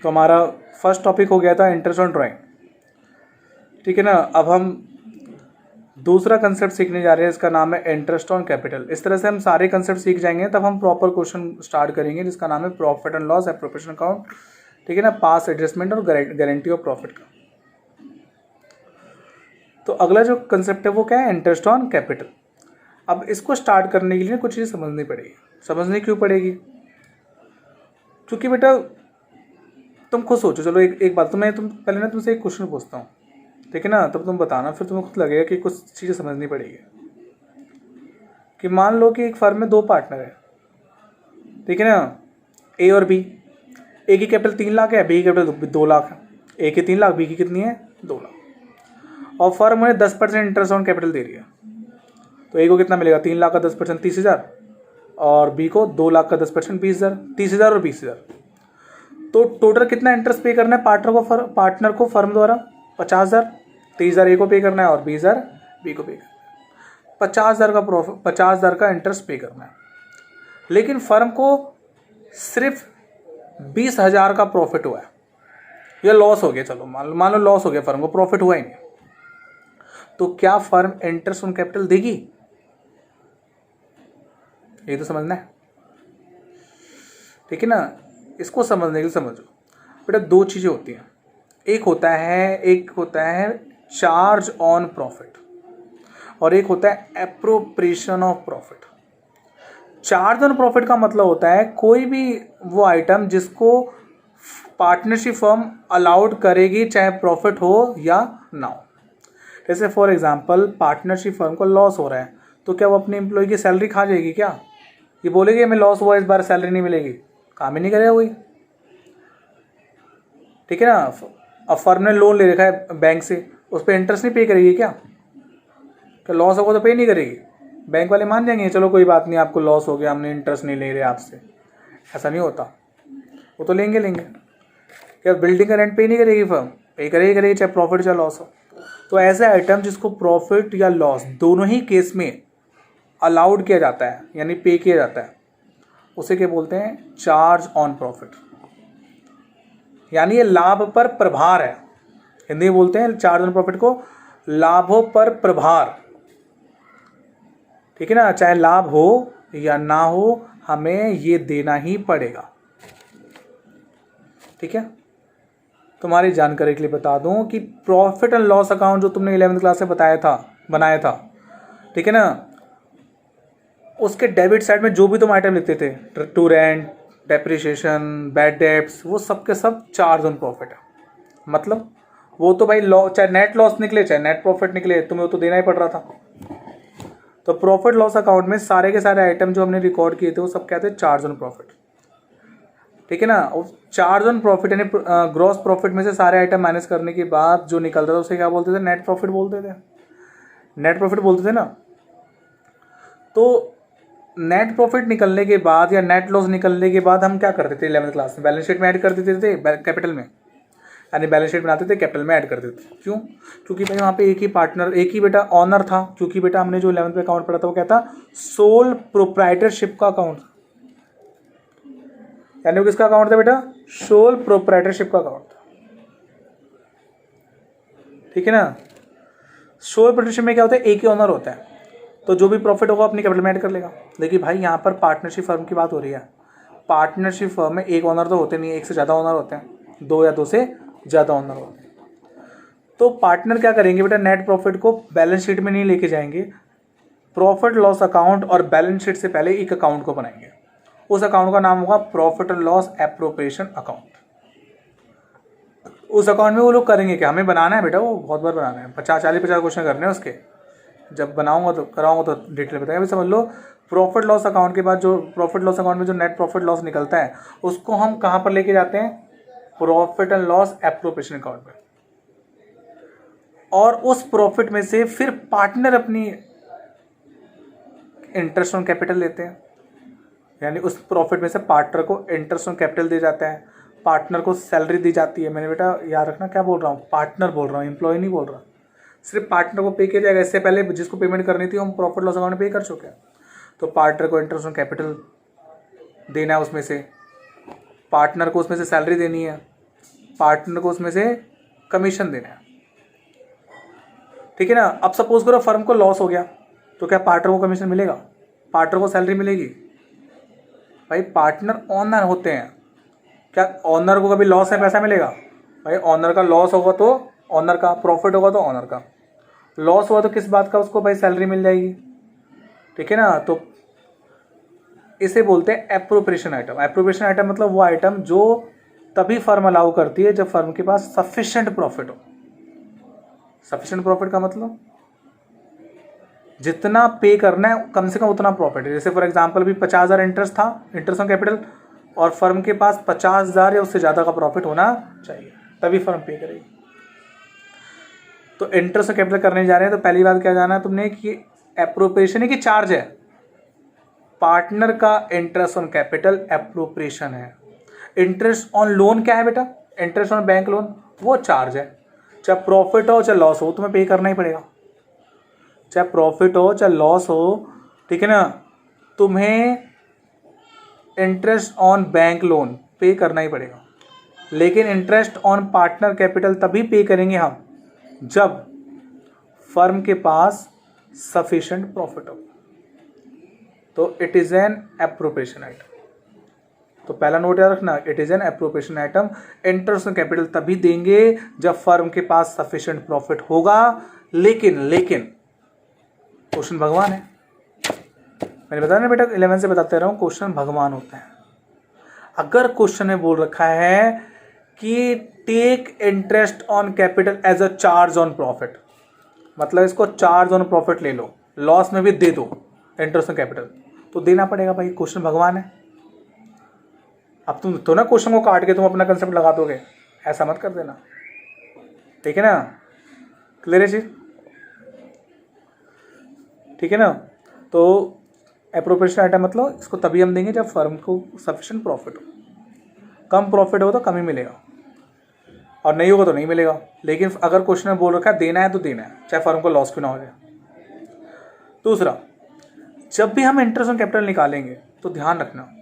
तो हमारा first topic हो गया था इंटरेस्ट ऑन ड्राइंग, ठीक है ना। अब हम दूसरा कंसेप्ट सीखने जा रहे हैं, इसका नाम है इंटरेस्ट ऑन कैपिटल। इस तरह से हम सारे कंसेप्ट सीख जाएंगे, तब हम प्रॉपर क्वेश्चन स्टार्ट करेंगे जिसका नाम है profit and loss appropriation account, ठीक है ना, पास एडजस्टमेंट और गारंटी ऑफ प्रॉफिट का। तो अगला जो कंसेप्ट है वो क्या है, इंटरेस्ट ऑन कैपिटल। अब इसको स्टार्ट करने के लिए कुछ चीज़ समझनी पड़ेगी। समझनी क्यों पड़ेगी? क्योंकि बेटा तुम खुद सोचो, चलो एक बात, तो मैं पहले ना तुमसे एक क्वेश्चन पूछता हूँ, ठीक है ना, तब तुम बताना, फिर तुम्हें खुद लगेगा कि कुछ चीज़ें समझनी पड़ेगी। कि मान लो कि एक फर्म में 2 पार्टनर है, ठीक है ना, ए और बी। ए की कैपिटल 3 लाख है, बी की कैपिटल 2 लाख है। ए की 3 लाख, बी की कितनी है, 2 लाख। और फर्म उन्हें 10% इंटरेस्ट ऑन कैपिटल दे रही है। तो ए को कितना मिलेगा, 3 लाख का 10% 30,000, और बी को 2 लाख का 10% 20,000, 30,000 और 20,000। तो टोटल कितना इंटरेस्ट पे करना है पार्टनर को फर्म द्वारा, 50,000। 30,000 ए को पे करना है और 20,000 बी को पे करना है। 50,000 का प्रॉफिट, 50,000 का इंटरेस्ट पे करना है। लेकिन फर्म को सिर्फ 20,000 का प्रॉफिट हुआ है, या लॉस हो गया, चलो मान लो लॉस हो गया, फर्म को प्रॉफिट हुआ ही नहीं। तो क्या फर्म इंटरेस्ट ऑन कैपिटल देगी? ये तो समझना है, ठीक है ना। इसको समझने के लिए समझो बेटा, 2 चीज़ें होती हैं। एक होता है चार्ज ऑन प्रॉफिट, और एक होता है appropriation of profit. Charge on profit का मतलब होता है कोई भी वो आइटम जिसको पार्टनरशिप फर्म अलाउड करेगी, चाहे प्रॉफिट हो या ना हो। जैसे फॉर एग्जांपल पार्टनरशिप फर्म को लॉस हो रहा है, तो क्या वो अपने एम्प्लॉय की सैलरी खा जाएगी? क्या ये बोलेगी हमें लॉस हुआ, इस बार सैलरी नहीं मिलेगी? काम ही नहीं करेगा कोई, ठीक है ना। अब फर्म ने लोन ले रखा है बैंक से, उस पर इंटरेस्ट नहीं पे करेगी क्या? लॉस होगा तो पे नहीं करेगी? बैंक वाले मान जाएंगे चलो कोई बात नहीं, आपको लॉस हो गया, हमने इंटरेस्ट नहीं ले रहे आपसे। ऐसा नहीं होता, वो तो लेंगे। क्या बिल्डिंग का रेंट पे नहीं करेगी फर्म? पे करेगी, चाहे प्रॉफिट चाहे लॉस हो। तो ऐसे आइटम जिसको प्रॉफिट या लॉस दोनों ही केस में अलाउड किया जाता है, यानी पे किया जाता है, उसे क्या बोलते हैं, चार्ज ऑन प्रॉफिट। यानी ये लाभ पर प्रभार है, हिंदी में बोलते हैं चार्ज ऑन प्रॉफिट को लाभों पर प्रभार, ठीक है ना। चाहे लाभ हो या ना हो, हमें ये देना ही पड़ेगा, ठीक है। तुम्हारी जानकारी के लिए बता दूं कि प्रॉफिट एंड लॉस अकाउंट जो तुमने 11वीं क्लास में बनाया था, ठीक है ना, उसके डेबिट साइड में जो भी तुम आइटम लिखते थे, to rent, depreciation, bad debts, वो सब के सब चार्ज ऑन प्रॉफिट है। मतलब वो तो भाई चाहे नेट लॉस निकले चाहे नेट प्रॉफिट निकले, तुम्हें वो तो देना ही पड़ रहा था। तो प्रॉफिट लॉस अकाउंट में सारे के सारे आइटम जो हमने रिकॉर्ड किए थे वो सब क्या थे, चार्ज ऑन प्रॉफिट, ठीक है ना। चार्ज ऑन प्रॉफिट यानी ग्रॉस प्रॉफिट में से सारे आइटम माइनस करने के बाद जो निकलता था उसे क्या बोलते थे, नेट प्रॉफिट बोलते थे। नेट प्रॉफिट बोलते थे ना। तो नेट प्रॉफिट निकलने के बाद या नेट लॉस निकलने के बाद हम क्या करते थे 11वीं क्लास में, बैलेंस शीट में ऐड कर देते थे कैपिटल में, यानी बैलेंस शीट बनाते थे, कैपिटल में ऐड कर देते थे। क्यों? क्योंकि भाई वहाँ पे एक ही बेटा ऑनर था। क्योंकि बेटा हमने जो 11वीं में अकाउंट पढ़ा था वो क्या था, सोल प्रोप्राइटरशिप का अकाउंट, यानी वो किसका अकाउंट था बेटा, सोल प्रोप्राइटरशिप का अकाउंट था, ठीक है ना। सोल प्रोप्राइटरशिप में क्या होता है, एक ही ऑनर होता है, तो जो भी प्रॉफिट होगा अपनी कैपिटल में ऐड कर लेगा। देखिए भाई यहाँ पर पार्टनरशिप फर्म की बात हो रही है। पार्टनरशिप फर्म में एक ऑनर तो होते नहीं, एक से ज़्यादा ऑनर होते हैं, 2 या 2 से ज़्यादा ऑनर होते हैं। तो पार्टनर क्या करेंगे बेटा, नेट प्रॉफिट को बैलेंस शीट में नहीं लेके जाएंगे, प्रॉफिट लॉस अकाउंट और बैलेंस शीट से पहले एक अकाउंट को बनाएंगे। उस अकाउंट का नाम होगा profit and loss appropriation account. उस अकाउंट में वो लोग करेंगे क्या, हमें बनाना है बेटा, वो बहुत बार बनाना है, 40 क्वेश्चन करने हैं उसके। जब बनाऊंगा तो कराऊंगा तो डिटेल बताएंगे। अभी समझ लो, प्रॉफिट लॉस अकाउंट के बाद जो प्रॉफिट लॉस अकाउंट में जो नेट प्रॉफिट लॉस निकलता है उसको हम कहाँ पर लेके जाते हैं, profit and loss appropriation account में। और उस प्रॉफिट में से फिर पार्टनर अपनी इंटरेस्ट ऑन कैपिटल लेते हैं, यानी उस प्रॉफिट में से पार्टनर को इंटरेस्ट ऑन कैपिटल दे जाता है, पार्टनर को सैलरी दी जाती है। मैंने बेटा याद रखना क्या बोल रहा हूँ, पार्टनर बोल रहा हूँ, एम्प्लॉय नहीं बोल रहा। सिर्फ पार्टनर को पे किया जाएगा, इससे पहले जिसको पेमेंट करनी थी हम प्रॉफिट लॉस अकाउंट में पे कर चुके हैं। तो पार्टनर को इंटरेस्ट ऑन कैपिटल देना है, उसमें से पार्टनर को उसमें से सैलरी देनी है, पार्टनर को उसमें से कमीशन देना है, ठीक है ना। अब सपोज करो फर्म को लॉस हो गया, तो क्या पार्टनर को कमीशन मिलेगा? पार्टनर को सैलरी मिलेगी? भाई पार्टनर ओनर होते हैं, क्या ओनर को कभी लॉस है पैसा मिलेगा? भाई ओनर का लॉस होगा तो ओनर का, प्रॉफिट होगा तो ओनर का, लॉस हुआ तो किस बात का उसको भाई सैलरी मिल जाएगी, ठीक है ना। तो इसे बोलते हैं एप्रोप्रिएशन आइटम। एप्रोप्रिएशन आइटम मतलब वो आइटम जो तभी फर्म अलाउ करती है जब फर्म के पास सफिशिएंट प्रॉफिट हो। सफिशिएंट प्रॉफिट का मतलब जितना पे करना है कम से कम उतना प्रॉफिट है। जैसे फॉर एग्जांपल अभी 50,000 इंटरेस्ट था, इंटरेस्ट ऑन कैपिटल, और फर्म के पास 50,000 या उससे ज़्यादा का प्रॉफिट होना चाहिए, तभी फर्म पे करेगी। तो इंटरेस्ट ऑन कैपिटल करने जा रहे हैं तो पहली बात क्या जाना है तुमने कि एप्रोप्रिएशन है कि चार्ज है। पार्टनर का इंटरेस्ट ऑन कैपिटल एप्रोप्रिएशन है। इंटरेस्ट ऑन लोन क्या है बेटा? इंटरेस्ट ऑन बैंक लोन वो चार्ज है। चाहे प्रॉफिट हो चाहे लॉस हो तुम्हें पे करना ही पड़ेगा, चाहे प्रॉफिट हो चाहे लॉस हो, ठीक है ना। तुम्हें इंटरेस्ट ऑन बैंक लोन पे करना ही पड़ेगा। लेकिन इंटरेस्ट ऑन पार्टनर कैपिटल तभी पे करेंगे हम जब फर्म के पास सफिशिएंट प्रॉफिट हो। तो it is an appropriation item. तो पहला नोट याद रखना, it is an appropriation item. Interest on capital तभी देंगे जब फर्म के पास सफिशिएंट प्रॉफिट होगा। लेकिन क्वेश्चन भगवान है, मैंने बताया ना बेटा 11 से बताते रहा हूँ, क्वेश्चन भगवान होता है। अगर क्वेश्चन में बोल रखा है कि take interest on capital as a charge on profit, मतलब इसको चार्ज ऑन प्रॉफिट ले लो, लॉस में भी दे दो इंटरेस्ट ऑन कैपिटल, तो देना पड़ेगा भाई, क्वेश्चन भगवान है। अब तुम तो ना क्वेश्चन को काट के तुम अपना कंसेप्ट लगा दोगे, ऐसा मत कर देना, ठीक है ना। क्लियर है चीज, ठीक है ना। तो एप्रोप्रिएशन आइटम मतलब इसको तभी हम देंगे जब फर्म को सफिशिएंट प्रॉफिट हो। कम प्रॉफिट हो तो कम ही मिलेगा और नहीं होगा तो नहीं मिलेगा। लेकिन अगर क्वेश्चन में बोल रखा है देना है तो देना है, चाहे फर्म को लॉस क्यों ना हो जाए। दूसरा, जब भी हम इंटरेस्ट ऑन कैपिटल निकालेंगे तो ध्यान रखना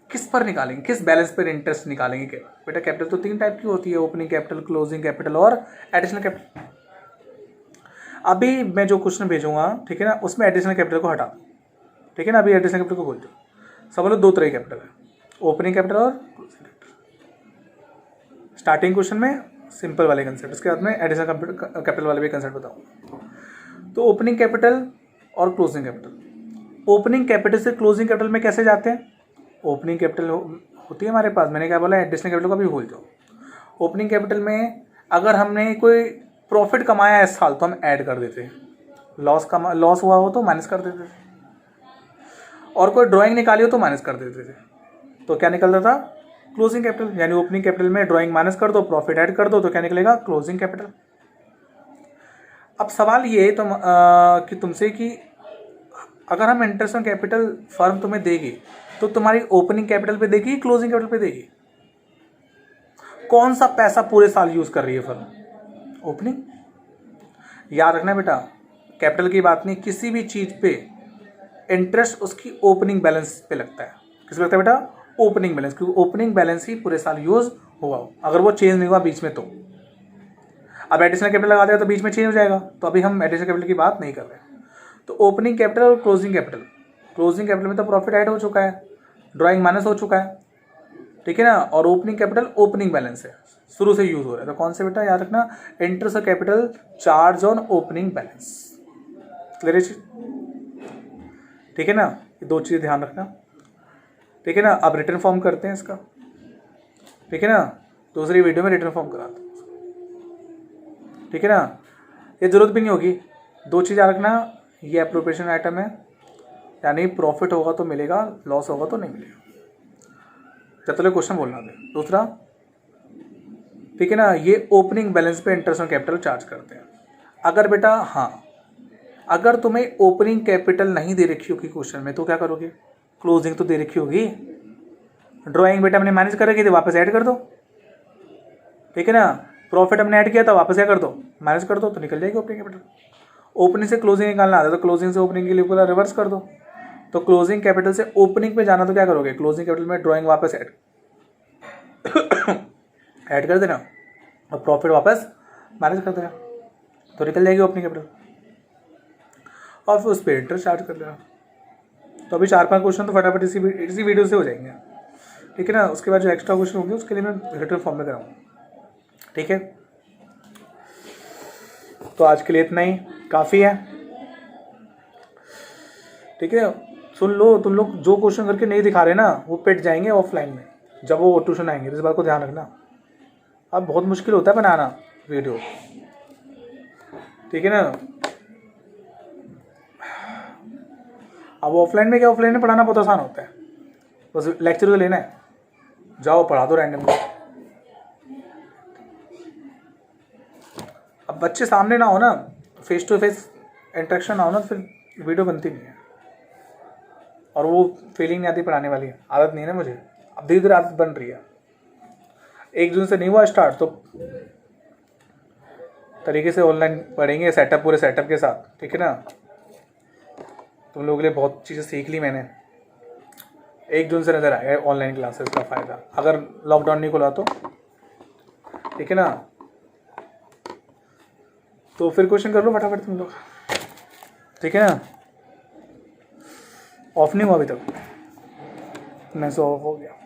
किस पर निकालेंगे, किस बैलेंस पर इंटरेस्ट निकालेंगे। बेटा कैपिटल तो 3 टाइप की होती है, ओपनिंग कैपिटल, क्लोजिंग कैपिटल और एडिशनल कैपिटल। अभी मैं जो क्वेश्चन भेजूंगा, ठीक है ना, उसमें एडिशनल कैपिटल को हटा दो, ठीक है ना। अभी एडिशनल कैपिटल को बोल दो। समझ लो 2 तरह की कैपिटल है, ओपनिंग कैपिटल और क्लोजिंग कैपिटल। स्टार्टिंग क्वेश्चन में सिंपल वाले कंसेप्ट, उसके बाद में एडिशनल कैपिटल वाले भी कंसेप्ट बताऊंगा। तो ओपनिंग कैपिटल और क्लोजिंग कैपिटल, ओपनिंग कैपिटल से क्लोजिंग कैपिटल में कैसे जाते हैं? ओपनिंग कैपिटल होती है हमारे पास, मैंने क्या बोला, एडिशनल कैपिटल का भी भूल जाओ। ओपनिंग कैपिटल में अगर हमने कोई प्रॉफिट कमाया है इस साल तो हम ऐड कर देते हैं, लॉस हुआ हो तो माइनस कर देते थे, और कोई ड्राइंग निकाली हो तो माइनस कर देते थे। तो क्या निकलता था? Closing capital. यानी ओपनिंग कैपिटल में ड्राइंग माइनस कर दो, प्रॉफिट ऐड कर दो, तो क्या निकलेगा? Closing capital. अब सवाल ये कि तुमसे कि अगर हम इंटरेस्ट ऑन कैपिटल फर्म तुम्हें देगी तो तुम्हारी ओपनिंग कैपिटल पे देगी, क्लोजिंग कैपिटल पे देगी? कौन सा पैसा पूरे साल यूज कर रही है फर्म? ओपनिंग। याद रखना बेटा, कैपिटल की बात नहीं, किसी भी चीज पे इंटरेस्ट उसकी ओपनिंग बैलेंस पे लगता है। किस पे लगता है बेटा? ओपनिंग बैलेंस, क्योंकि ओपनिंग बैलेंस ही पूरे साल यूज हुआ हो, अगर वो चेंज नहीं हुआ बीच में तो। अब एडिशनल कैपिटल लगा देगा तो बीच में चेंज हो जाएगा, तो अभी हम एडिशनल कैपिटल की बात नहीं कर रहे हैं। तो ओपनिंग कैपिटल और क्लोजिंग कैपिटल, क्लोजिंग कैपिटल में तो प्रॉफिट ऐड हो चुका है, ड्राइंग माइनस हो चुका है, ठीक है ना। और ओपनिंग कैपिटल ओपनिंग बैलेंस है, शुरू से यूज हो रहा है। तो कौन से बेटा? याद रखना, interest of capital charge on opening balance. Clear है, ठीक है ना। ये 2 चीजें ध्यान रखना, ठीक है ना। अब रिटर्न फॉर्म करते हैं इसका, ठीक है ना, दूसरी वीडियो में रिटर्न फॉर्म कराते हैं, ठीक है ना। ये जरूरत भी नहीं होगी। 2 चीज़ याद रखना, ये एप्रोप्रिएशन आइटम है, यानी प्रॉफिट होगा तो मिलेगा, लॉस होगा तो नहीं मिलेगा, जब तक क्वेश्चन बोलना दे। दूसरा, ठीक है ना, ये ओपनिंग बैलेंस पे इंटरेस्ट ऑन कैपिटल चार्ज करते हैं। अगर बेटा हाँ, अगर तुम्हें ओपनिंग कैपिटल नहीं दे रखी होगी क्वेश्चन में तो क्या करोगे? क्लोजिंग तो दे रखी होगी, ड्राइंग बेटा हमने मैनेज कर रखी थी, वापस ऐड कर दो, ठीक है ना। प्रॉफिट हमने ऐड किया था, वापस क्या कर दो? मैनेज कर दो, तो निकल जाएगी ओपनिंग कैपिटल। ओपनिंग से क्लोजिंग निकालना आता है तो क्लोजिंग से ओपनिंग के लिए पूरा रिवर्स कर दो। तो क्लोजिंग कैपिटल से ओपनिंग पे जाना तो क्या करोगे? क्लोजिंग कैपिटल में ड्राइंग वापस ऐड कर देना और प्रॉफिट वापस मैनेज कर देना, तो निकल जाएगी ओपनिंग कैपिटल और फिर उस पर इंटरेस्ट चार्ज कर देना। तो अभी 4-5 क्वेश्चन तो फटाफट इसी वीडियो से हो जाएंगे, ठीक है ना। उसके बाद जो एक्स्ट्रा क्वेश्चन होंगे उसके लिए मैं रिटर्न फॉर्म में कराऊंगा, ठीक है। तो आज के लिए इतना ही काफ़ी है, ठीक है। सुन लो, तुम लोग जो क्वेश्चन करके नहीं दिखा रहे ना वो पिट जाएंगे ऑफलाइन में जब वो ट्यूशन आएंगे, तो इस बात को ध्यान रखना। अब बहुत मुश्किल होता है बनाना वीडियो, ठीक है ना। अब ऑफलाइन में क्या, ऑफलाइन में पढ़ाना बहुत आसान होता है, बस लेक्चर तो लेना है, जाओ पढ़ा दो रैंडमली। अब बच्चे सामने ना हो ना, फेस टू फेस इंटरेक्शन ना हो ना, तो फिर वीडियो बनती नहीं है और वो फीलिंग नहीं आती पढ़ाने वाली। आदत नहीं है ना मुझे, अब धीरे धीरे आदत बन रही है। 1 जून से नहीं हुआ स्टार्ट, तो तरीके से ऑनलाइन पढ़ेंगे सेटअप, पूरे सेटअप के साथ, ठीक है ना। तुम लोगों के लिए बहुत चीज़ें सीख ली मैंने। 1 जून से नज़र आएगा ऑनलाइन क्लासेस का फ़ायदा, अगर लॉकडाउन नहीं खुला तो, ठीक है ना। तो फिर क्वेश्चन कर लो फटाफट तुम लोग, ठीक है ना। ऑफ नहीं हुआ अभी तक, मैं सो ऑफ हो गया।